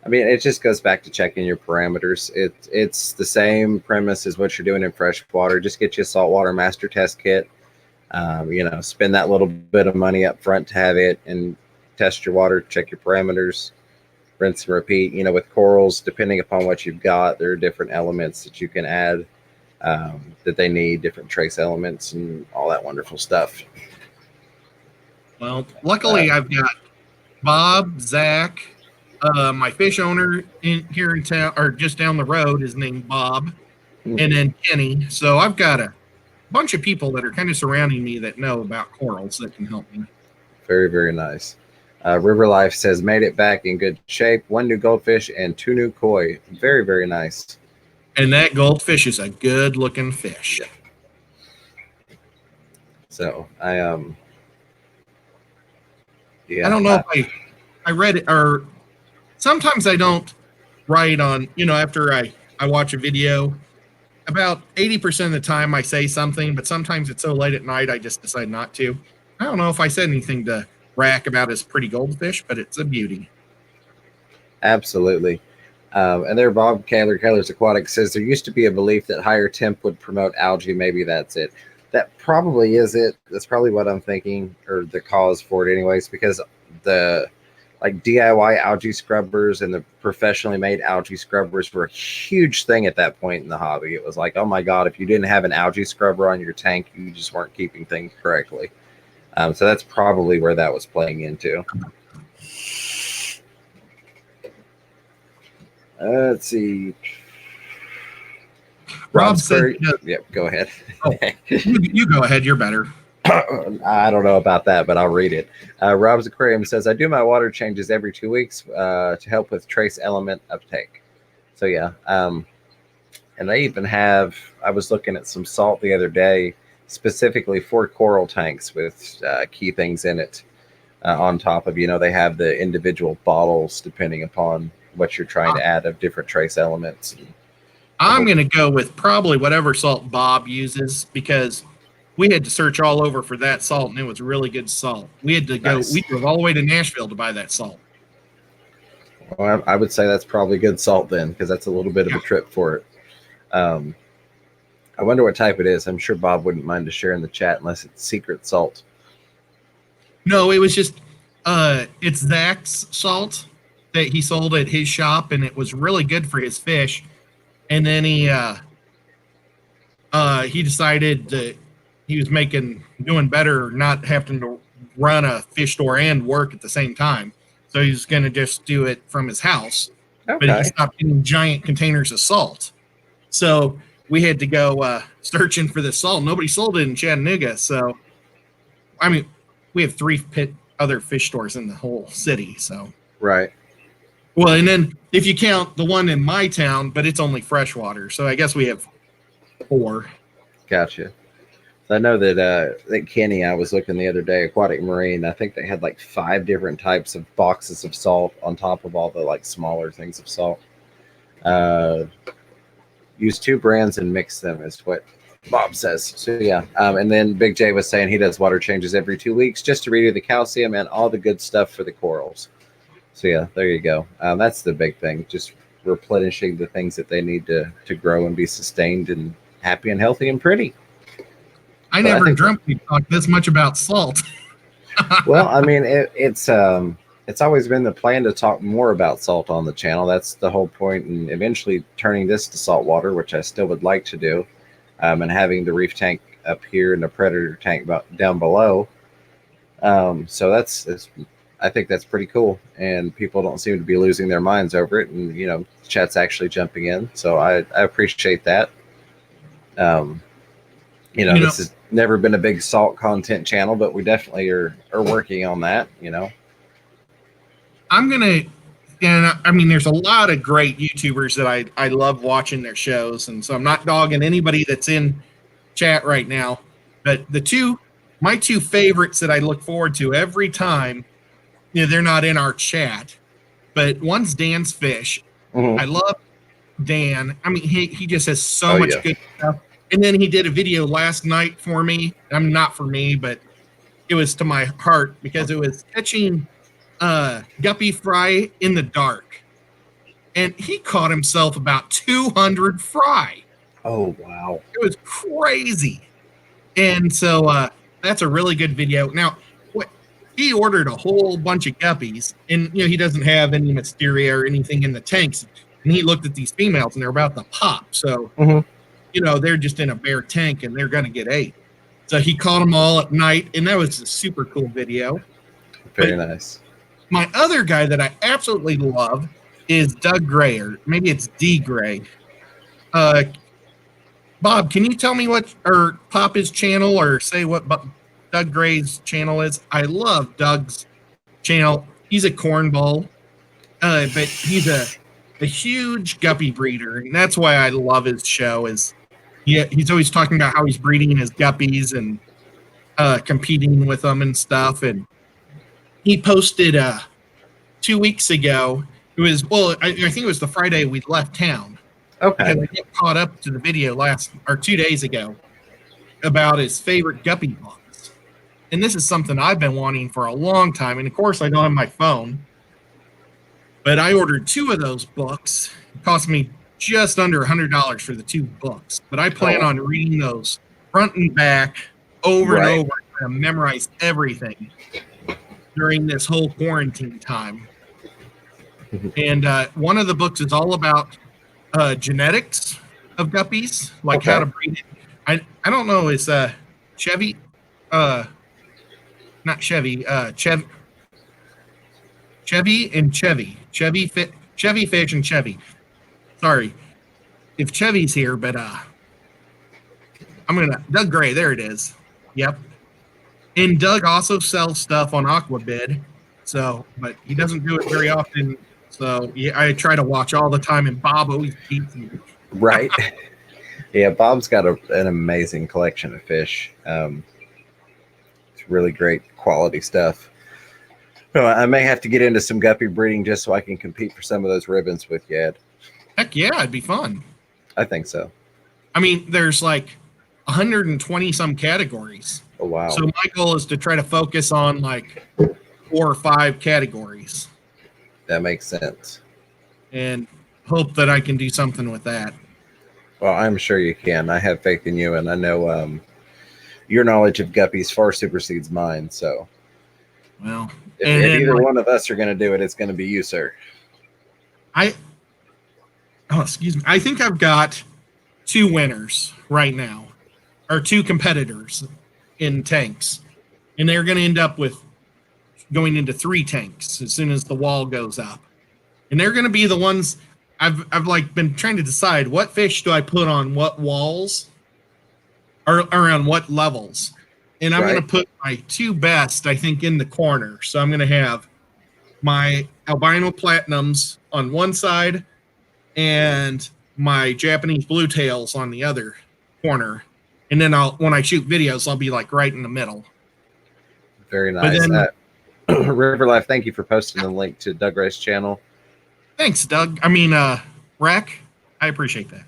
I mean, it just goes back to checking your parameters. It's the same premise as what you're doing in fresh water. Just get you a saltwater master test kit. Spend that little bit of money up front to have it and test your water, check your parameters, rinse and repeat. With corals, depending upon what you've got, there are different elements that you can add that they need, different trace elements and all that wonderful stuff. Well, luckily I've got Bob, Zach, my fish owner here in town, or just down the road, is named Bob, and then Kenny. So I've got a bunch of people that are kind of surrounding me that know about corals that can help me. Very, very nice. River Life says, made it back in good shape. 1 new goldfish and 2 new koi. Very, very nice. And that goldfish is a good looking fish. So I don't know if I read it, or sometimes I don't write on, after I watch a video. About 80% of the time I say something, but sometimes it's so late at night I just decide not to. I don't know if I said anything to Rack about his pretty goldfish, but it's a beauty. Absolutely. And there, Bob Kaler's Aquatic says there used to be a belief that higher temp would promote algae. Maybe that's it. That probably is it. That's probably what I'm thinking, or the cause for it anyways, because the DIY algae scrubbers and the professionally made algae scrubbers were a huge thing at that point in the hobby. It was like, oh my God, if you didn't have an algae scrubber on your tank, you just weren't keeping things correctly. So that's probably where that was playing into. Let's see. Rob said, yep, go ahead. You go ahead. You're better. I don't know about that, but I'll read it. Rob's Aquarium says, I do my water changes every 2 weeks to help with trace element uptake. So yeah. And they even have, I was looking at some salt the other day, specifically for coral tanks with key things in it on top of, they have the individual bottles depending upon what you're trying to add of different trace elements. I'm going to go with probably whatever salt Bob uses, because we had to search all over for that salt, and it was really good salt. We had to go, we drove all the way to Nashville to buy that salt. Well, I would say that's probably good salt then, because that's a little bit of a trip for it. I wonder what type it is. I'm sure Bob wouldn't mind to share in the chat unless it's secret salt. No, it was just, it's Zach's salt that he sold at his shop, and it was really good for his fish. And then he decided that he was doing better, not having to run a fish store and work at the same time. So he was going to just do it from his house. Okay. But he stopped getting giant containers of salt. So we had to go searching for this salt. Nobody sold it in Chattanooga. So, I mean, we have 3 other fish stores in the whole city. So, right. Well, and then if you count the one in my town, but it's only freshwater. So I guess we have 4. Gotcha. I know that Kenny, I was looking the other day, Aquatic Marine. I think they had like 5 different types of boxes of salt on top of all the like smaller things of salt. Uh, Use 2 brands and mix them is what Bob says. So yeah, and then Big J was saying he does water changes every 2 weeks just to redo the calcium and all the good stuff for the corals. So yeah, there you go. That's the big thing, just replenishing the things that they need to grow and be sustained and happy and healthy and pretty. I never dreamt we talked this much about salt. Well, I mean, it's always been the plan to talk more about salt on the channel. That's the whole point, and eventually turning this to salt water, which I still would like to do, and having the reef tank up here and the predator tank down below. So I think that's pretty cool, and people don't seem to be losing their minds over it, and chat's actually jumping in, so I appreciate that. This has never been a big salt content channel, but we definitely are working on that. There's a lot of great YouTubers that I love watching their shows, and so I'm not dogging anybody that's in chat right now, but my two favorites that I look forward to every time, they're not in our chat, but one's Dan's Fish. Mm-hmm. I love Dan. I mean, he just has so much good stuff. And then he did a video last night for me. Not for me, but it was to my heart because it was catching guppy fry in the dark. And he caught himself about 200 fry. Oh, wow. It was crazy. And so that's a really good video. Now, he ordered a whole bunch of guppies, and he doesn't have any Mysteria or anything in the tanks. And he looked at these females, and they're about to pop. So, they're just in a bare tank, and they're going to get ate. So he caught them all at night, and that was a super cool video. Very nice. My other guy that I absolutely love is Doug Gray, or maybe it's D Gray. Bob, can you tell me or pop his channel, or say what Doug Gray's channel is? I love Doug's channel. He's a cornball, but he's a huge guppy breeder, and that's why I love his show. He's always talking about how he's breeding his guppies and competing with them and stuff. And he posted 2 weeks ago. I think it was the Friday we left town. Okay. And I got caught up to the video 2 days ago about his favorite guppy books. And this is something I've been wanting for a long time. And of course, I don't have my phone. But I ordered 2 of those books. It cost me just under $100 for the 2 books. But I plan on reading those front and back over and over and memorize everything during this whole quarantine time. And one of the books is all about genetics of guppies, like how to breed it. I don't know, is Chevy, not Chevy, Chevy and Chevy. Chevy Fish and Chevy. Sorry if Chevy's here, but Doug Gray, there it is. Yep. And Doug also sells stuff on Aquabid, but he doesn't do it very often. So I try to watch all the time, and Bob always beats me. Right. Yeah, Bob's got an amazing collection of fish. It's really great quality stuff. I may have to get into some guppy breeding just so I can compete for some of those ribbons with you, Ed. Heck yeah, it'd be fun. I think so. I mean, there's like 120 some categories. Oh, wow. So my goal is to try to focus on like 4 or 5 categories. That makes sense. And hope that I can do something with that. Well, I'm sure you can. I have faith in you, and I know your knowledge of guppies far supersedes mine. So, well, if either one of us are going to do it, it's going to be you, sir. Excuse me. I think I've got 2 winners right now, or 2 competitors in tanks, and they're going to end up with going into 3 tanks as soon as the wall goes up, and they're going to be the ones I've like been trying to decide what fish do I put on what walls or on what levels, and I'm going to put my 2 best, I think, in the corner. So I'm going to have my albino platinums on one side and my Japanese blue tails on the other corner. And then when I shoot videos, I'll be like right in the middle. Very nice. Then, River Life, thank you for posting the link to Doug Ray's channel. Thanks, Doug. Rack, I appreciate that.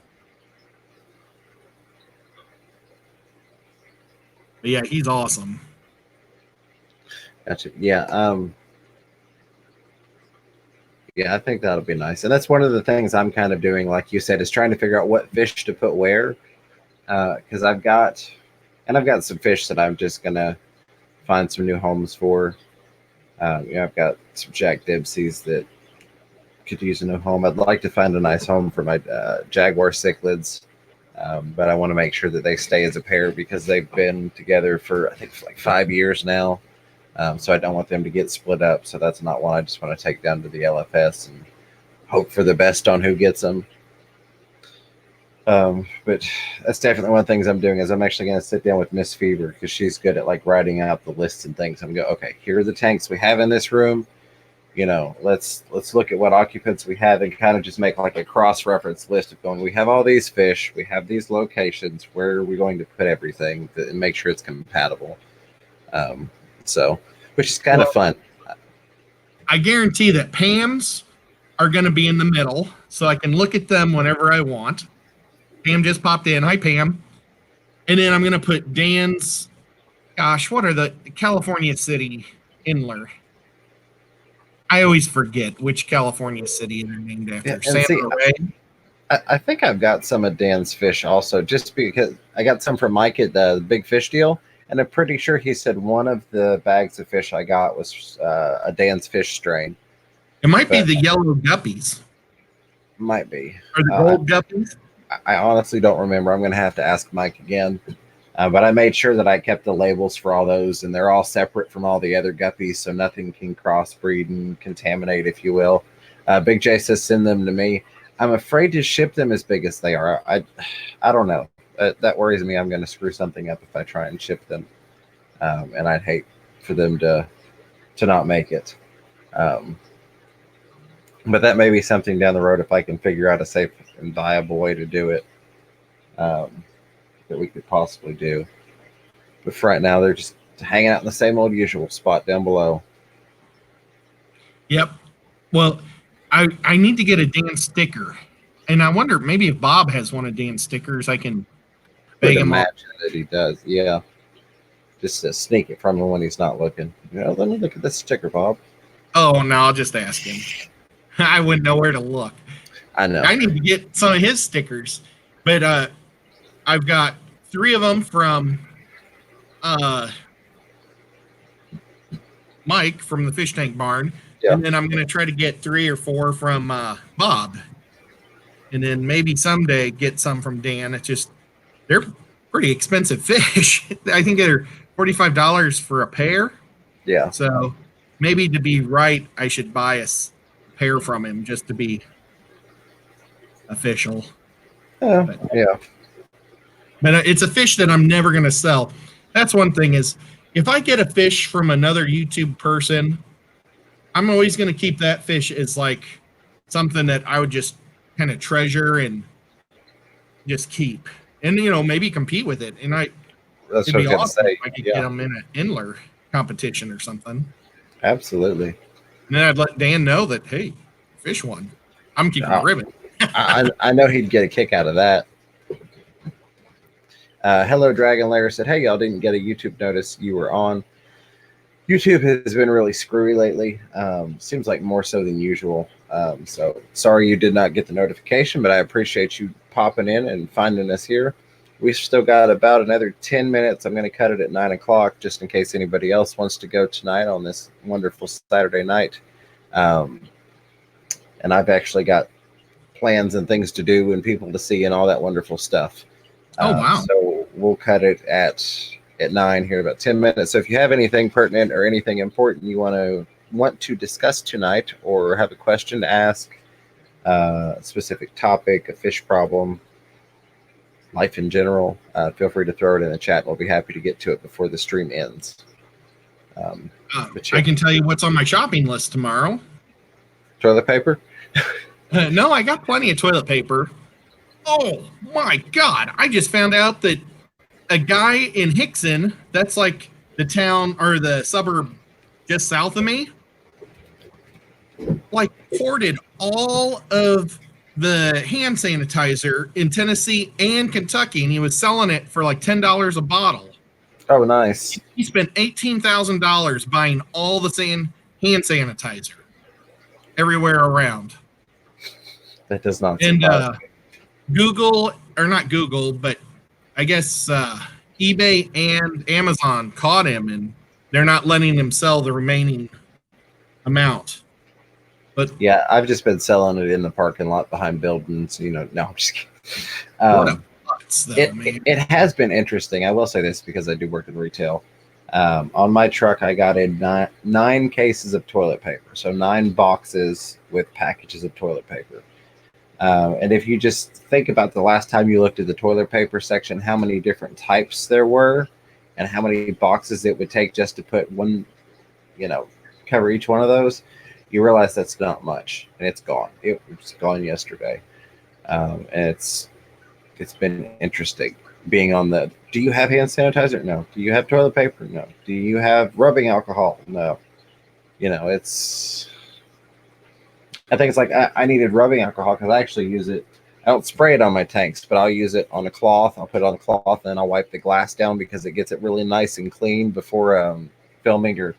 But yeah, he's awesome. Gotcha. Yeah. Yeah, I think that'll be nice. And that's one of the things I'm kind of doing, like you said, is trying to figure out what fish to put where. Because I've got some fish that I'm just going to find some new homes for. I've got some Jack Dempsey's that could use a new home. I'd like to find a nice home for my Jaguar cichlids. But I want to make sure that they stay as a pair because they've been together for, I think, like 5 years now. So I don't want them to get split up. So that's not one I just want to take down to the LFS and hope for the best on who gets them. But that's definitely one of the things I'm doing is I'm actually going to sit down with Miss Fever because she's good at like writing out the lists and things. I'm going to go, okay, here are the tanks we have in this room. Let's look at what occupants we have and kind of just make like a cross-reference list of going, we have all these fish, we have these locations, where are we going to put everything and make sure it's compatible. Which is kind of fun. I guarantee that Pam's are going to be in the middle so I can look at them whenever I want. Pam just popped in. Hi, Pam. And then I'm going to put Dan's, what are the California City Inler? I always forget which California city they're named after. Santa Fe. I think I've got some of Dan's fish also, just because I got some from Mike at the Big Fish Deal, and I'm pretty sure he said one of the bags of fish I got was a Dan's fish strain. It might be the yellow guppies. Might be. Or the gold guppies? I honestly don't remember. I'm going to have to ask Mike again. But I made sure that I kept the labels for all those, and they're all separate from all the other guppies, so nothing can crossbreed and contaminate, if you will. Big J says send them to me. I'm afraid to ship them as big as they are. I don't know. That worries me. I'm going to screw something up if I try and ship them, and I'd hate for them to not make it. But that may be something down the road if I can figure out a safe and viable way to do it. That we could possibly do. But for right now, they're just hanging out in the same old usual spot down below. Yep. Well, I need to get a Dan sticker. And I wonder maybe if Bob has one of Dan's stickers, I can beg him up. That he does, yeah. Just to sneak it from him when he's not looking. Let me look at this sticker, Bob. Oh, no, I'll just ask him. I wouldn't know where to look. I know. I need to get some of his stickers. But I've got 3 of them from Mike from the Fish Tank Barn. Yeah. And then I'm going to try to get 3 or 4 from Bob. And then maybe someday get some from Dan. It's just, they're pretty expensive fish. I think they're $45 for a pair. Yeah. So maybe to be right, I should buy a pair from him just to be official. Yeah. But it's a fish that I'm never going to sell. That's one thing is if I get a fish from another YouTube person, I'm always going to keep that fish as like something that I would just kind of treasure and just keep. And, maybe compete with it. And that's what I was going to say. If I could get them in an Inler competition or something. Absolutely. And then I'd let Dan know that, hey, fish won. I'm keeping the ribbon. I know he'd get a kick out of that. Hello, Dragon Lair said, hey, y'all didn't get a YouTube notice you were on. YouTube has been really screwy lately. Seems like more so than usual. So sorry you did not get the notification, but I appreciate you popping in and finding us here. We've still got about another 10 minutes. I'm going to cut it at 9 o'clock just in case anybody else wants to go tonight on this wonderful Saturday night. And I've actually got plans and things to do and people to see and all that wonderful stuff. Oh, wow. So we'll cut it at 9 here, about 10 minutes. So if you have anything pertinent or anything important you want to discuss tonight or have a question to ask, a specific topic, a fish problem, life in general, feel free to throw it in the chat. We'll be happy to get to it before the stream ends. I can tell you what's on my shopping list tomorrow. Toilet paper? No, I got plenty of toilet paper. Oh my God. I just found out that a guy in Hickson, that's like the town or the suburb just south of me, like hoarded all of the hand sanitizer in Tennessee and Kentucky, and he was selling it for like $10 a bottle. Oh, nice. He spent $18,000 buying all the hand sanitizer everywhere around. That does not And surprise me. Google, or not Google, but I guess eBay and Amazon caught him, and they're not letting him sell the remaining amount. But Yeah, I've just been selling it in the parking lot behind buildings. You know, no, I'm just kidding. what a butts, though, man. It has been interesting. I will say this because I do work in retail. On my truck, I got in nine cases of toilet paper, so 9 boxes with packages of toilet paper. And if you just think about the last time you looked at the toilet paper section, how many different types there were, and how many boxes it would take just to put one, cover each one of those, you realize that's not much, and it's gone. It was gone yesterday, and it's been interesting being on the. Do you have hand sanitizer? No. Do you have toilet paper? No. Do you have rubbing alcohol? No. It's. I think it's like I needed rubbing alcohol because I actually use it. I don't spray it on my tanks, but I'll use it on a cloth. I'll put it on the cloth, and I'll wipe the glass down because it gets it really nice and clean before filming or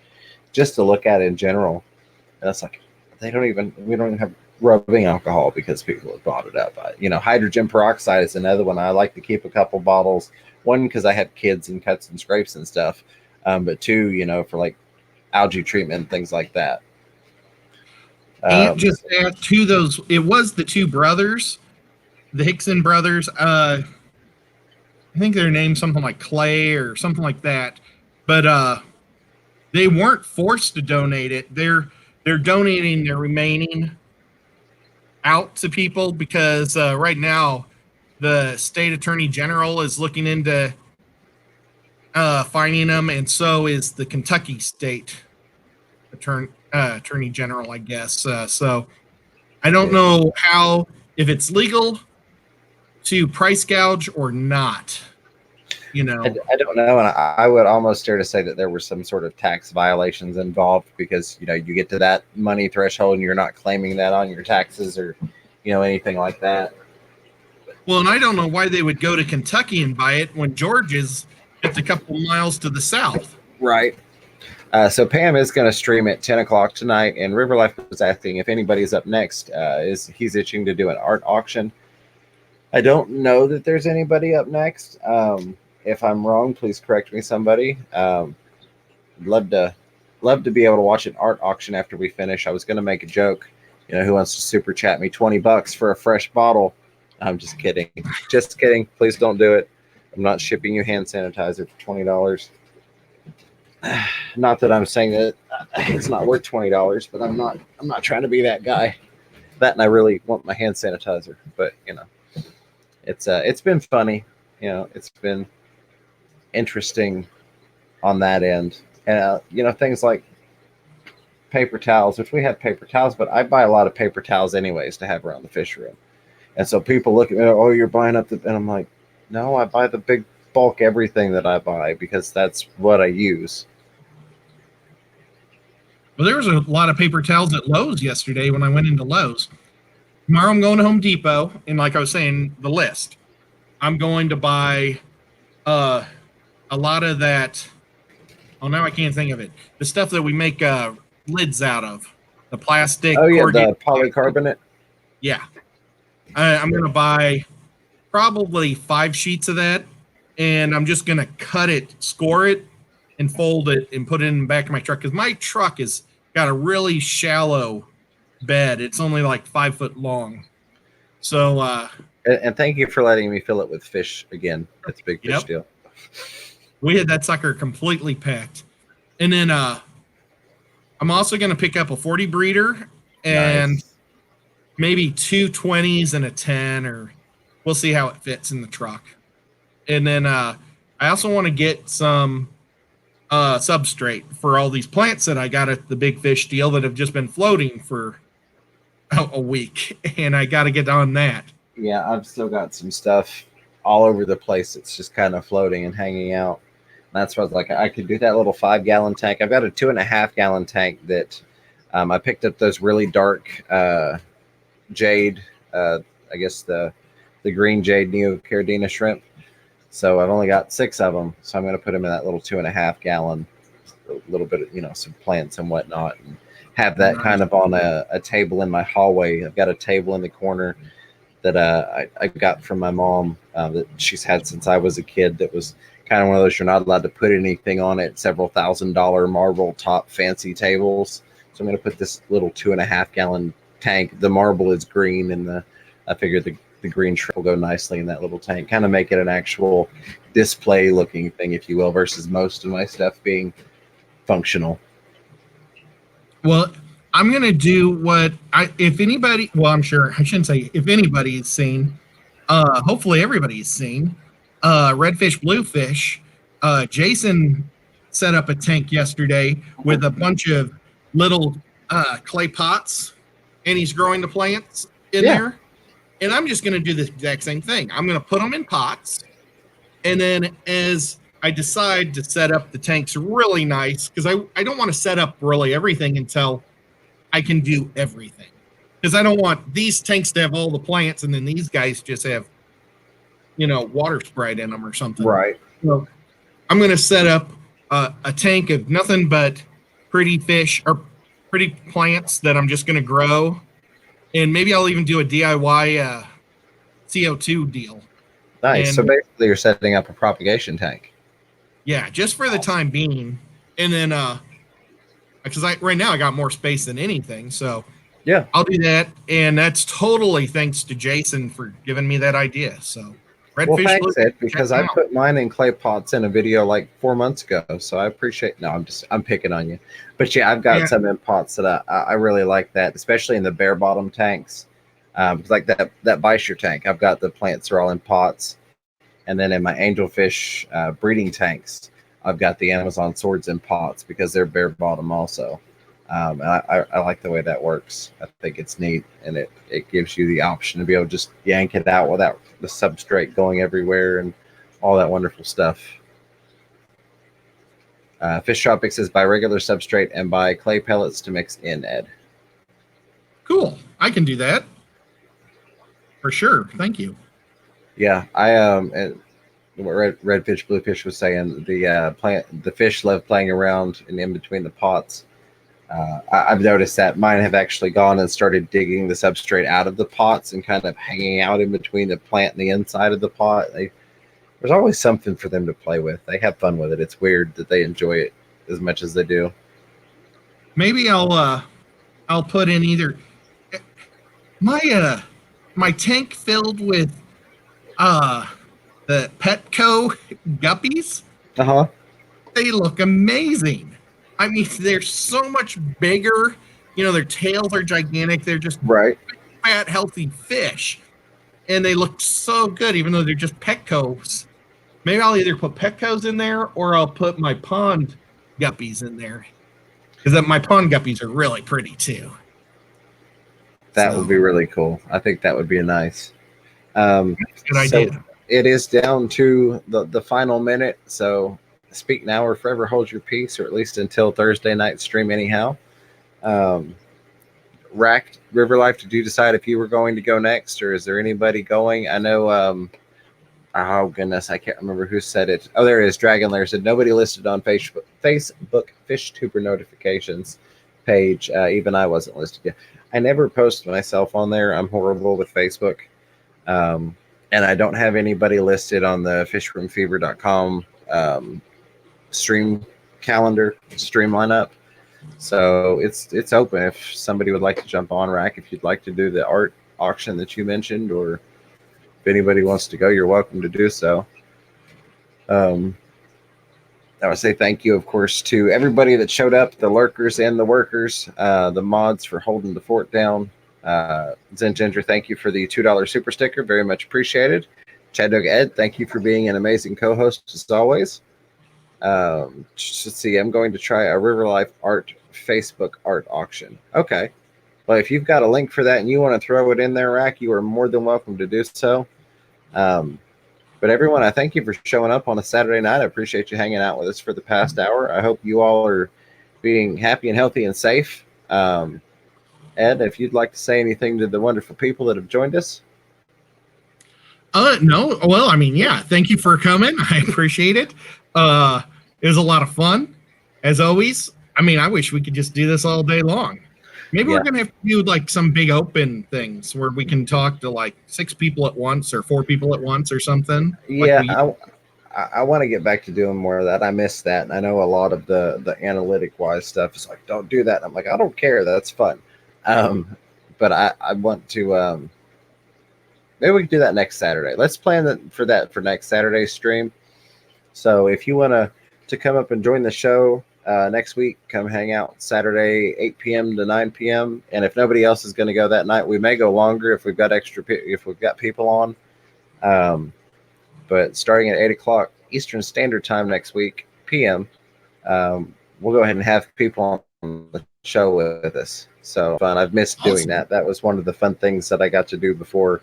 just to look at it in general. And it's like we don't even have rubbing alcohol because people have bought it up. Hydrogen peroxide is another one. I like to keep a couple bottles. One, because I have kids and cuts and scrapes and stuff. But two, for like algae treatment and things like that. And just add to those, it was the two brothers, the Hickson brothers. I think their name's something like Clay or something like that. But they weren't forced to donate it. They're donating their remaining out to people because right now the state attorney general is looking into fining them, and so is the Kentucky state attorney general, I guess. So I don't know if it's legal to price gouge or not. I don't know, and I would almost dare to say that there were some sort of tax violations involved because you get to that money threshold and you're not claiming that on your taxes or anything like that. Well, and I don't know why they would go to Kentucky and buy it when Georgia's just a couple miles to the south. Right. So Pam is going to stream at 10 o'clock tonight, and River Life was asking if anybody's up next. He's itching to do an art auction. I don't know that there's anybody up next. If I'm wrong, please correct me, somebody. Love to be able to watch an art auction after we finish. I was going to make a joke. Who wants to super chat me $20 for a fresh bottle? I'm just kidding. Just kidding. Please don't do it. I'm not shipping you hand sanitizer for $20. Not that I'm saying that it's not worth $20, but I'm not trying to be that guy. That, and I really want my hand sanitizer. But it's been funny. It's been interesting on that end, and things like paper towels, which we have paper towels, but I buy a lot of paper towels anyways to have around the fish room. And so people look at me, oh, you're buying up and I'm like, no, I buy the big bulk everything that I buy because that's what I use. Well, there was a lot of paper towels at Lowe's yesterday when I went into Lowe's. Tomorrow I'm going to Home Depot, and like I was saying, the list. I'm going to buy a lot of that. Oh, now I can't think of it. The stuff that we make lids out of. The plastic. Oh, yeah, the polycarbonate. Yeah. I'm going to buy probably 5 sheets of that, and I'm just going to cut it, score it, and fold it and put it in the back of my truck because my truck has got a really shallow bed. It's only like 5 foot long. So and thank you for letting me fill it with fish again. It's a big fish deal. We had that sucker completely packed. And then I'm also going to pick up a 40 breeder and maybe 2 20s and a 10, or we'll see how it fits in the truck. And then I also want to get some substrate for all these plants that I got at the Big Fish deal that have just been floating for a week, and I got to get on that. Yeah, I've still got some stuff all over the place. It's just kind of floating and hanging out. That's what I was like. I could do that little 5-gallon tank. I've got a 2.5-gallon tank that I picked up those really dark jade. I guess the green jade Neocaridina shrimp. So I've only got 6 of them. So I'm going to put them in that little 2.5-gallon, a little bit of, some plants and whatnot, and have that kind of on a table in my hallway. I've got a table in the corner that I got from my mom that she's had since I was a kid. That was kind of one of those you're not allowed to put anything on it. Several $1,000 marble top fancy tables. So I'm going to put this little 2.5-gallon tank. The marble is green, and I figured the green shrimp will go nicely in that little tank. Kind of make it an actual display looking thing, if you will, versus most of my stuff being functional. Well, I'm going to do if anybody, well, I'm sure, I shouldn't say if anybody's seen, hopefully everybody's seen, Redfish Bluefish. Jason set up a tank yesterday with a bunch of little clay pots, and he's growing the plants in there. And I'm just going to do the exact same thing. I'm going to put them in pots, and then as I decide to set up the tanks really nice, because I don't want to set up really everything until I can do everything. Because I don't want these tanks to have all the plants and then these guys just have, water sprayed in them or something. Right. So I'm going to set up a tank of nothing but pretty fish or pretty plants that I'm just going to grow. And maybe I'll even do a DIY CO2 deal. Nice. And so basically you're setting up a propagation tank. Yeah, just for the time being. And then because right now I got more space than anything, so yeah, I'll do that. And that's totally thanks to Jason for giving me that idea. So Redfish, thanks, Ed, because I put mine in clay pots in a video like 4 months ago. So I appreciate. No, I'm picking on you, but yeah, I've got some in pots that I really like that, especially in the bare bottom tanks, like that Weischer tank. I've got the plants are all in pots, and then in my angelfish breeding tanks, I've got the Amazon swords in pots because they're bare bottom also. And I like the way that works. I think it's neat, and it gives you the option to be able to just yank it out without the substrate going everywhere and all that wonderful stuff. Fish Tropics is by regular substrate and by clay pellets to mix in, Ed. Cool. I can do that. For sure. Thank you. Yeah, and what Redfish Bluefish was saying, the fish love playing around and in between the pots. I've noticed that mine have actually gone and started digging the substrate out of the pots and kind of hanging out in between the plant and the inside of the pot. There's always something for them to play with. They have fun with it. It's weird that they enjoy it as much as they do. Maybe I'll put in either my tank filled with the Petco guppies. They look amazing. I mean, they're so much bigger. Their tails are gigantic. They're just fat, healthy fish. And they look so good, even though they're just Petcos. Maybe I'll either put Petcos in there or I'll put my pond guppies in there. Because my pond guppies are really pretty, too. That would be really cool. I think that would be nice. That's a good idea. It is down to the final minute, so speak now or forever hold your peace, or at least until Thursday night stream anyhow. Rack, River Life, did you decide if you were going to go next, or is there anybody going? I know, oh goodness, I can't remember who said it. Oh, there it is. Dragon Lair said nobody listed on Facebook FishTuber notifications page. Even I wasn't listed yet. I never post myself on there. I'm horrible with Facebook. And I don't have anybody listed on the fishroomfever.com stream calendar, stream lineup. So it's open if somebody would like to jump on. Rack, if you'd like to do the art auction that you mentioned, or if anybody wants to go, you're welcome to do so. I would say thank you, of course, to everybody that showed up, the lurkers and the workers, the mods for holding the fort down. Zen Ginger, thank you for the $2 super sticker. Very much appreciated. Chad Dog Ed, thank you for being an amazing co-host as always. Let's see, I'm going to try a River Life art Facebook art auction. Okay. Well, if you've got a link for that and you want to throw it in there, Rack, you are more than welcome to do so. But everyone, I thank you for showing up on a Saturday night. I appreciate you hanging out with us for the past hour. I hope you all are being happy and healthy and safe. Ed, if you'd like to say anything to the wonderful people that have joined us. No. Well, I mean, yeah. Thank you for coming. I appreciate it. It was a lot of fun, as always. I mean, I wish we could just do this all day long. Maybe we're gonna have to do like some big open things where we can talk to like 6 people at once or 4 people at once or something. Yeah, I want to get back to doing more of that. I miss that, and I know a lot of the analytic wise stuff is like, don't do that. I'm like, I don't care. That's fun. But I want to. Maybe we can do that next Saturday. Let's plan for next Saturday's stream. So if you want to come up and join the show next week, come hang out Saturday 8 p.m. to 9 p.m. And if nobody else is going to go that night, we may go longer if we've got people on. But starting at 8 o'clock Eastern Standard Time next week p.m. We'll go ahead and have people on the show with us. So fun! I've missed doing that. That was one of the fun things that I got to do before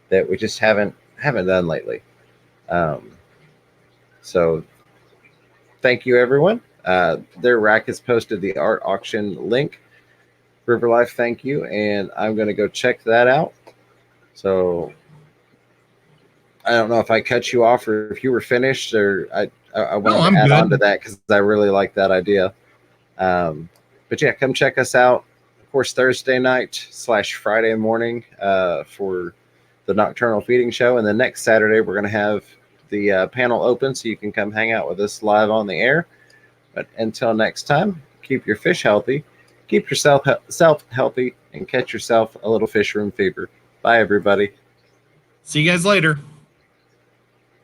that we just haven't done lately. So thank you, everyone. Their rack has posted the art auction link. River Life, thank you. And I'm going to go check that out. So I don't know if I cut you off or if you were finished, or I want to add on to that because I really like that idea. But yeah, come check us out. Of course, Thursday night / Friday morning for the Nocturnal Feeding Show. And then next Saturday, we're going to have the panel open so you can come hang out with us live on the air. But until next time, keep your fish healthy, keep yourself healthy, and catch yourself a little fish room fever. Bye, everybody. See you guys later.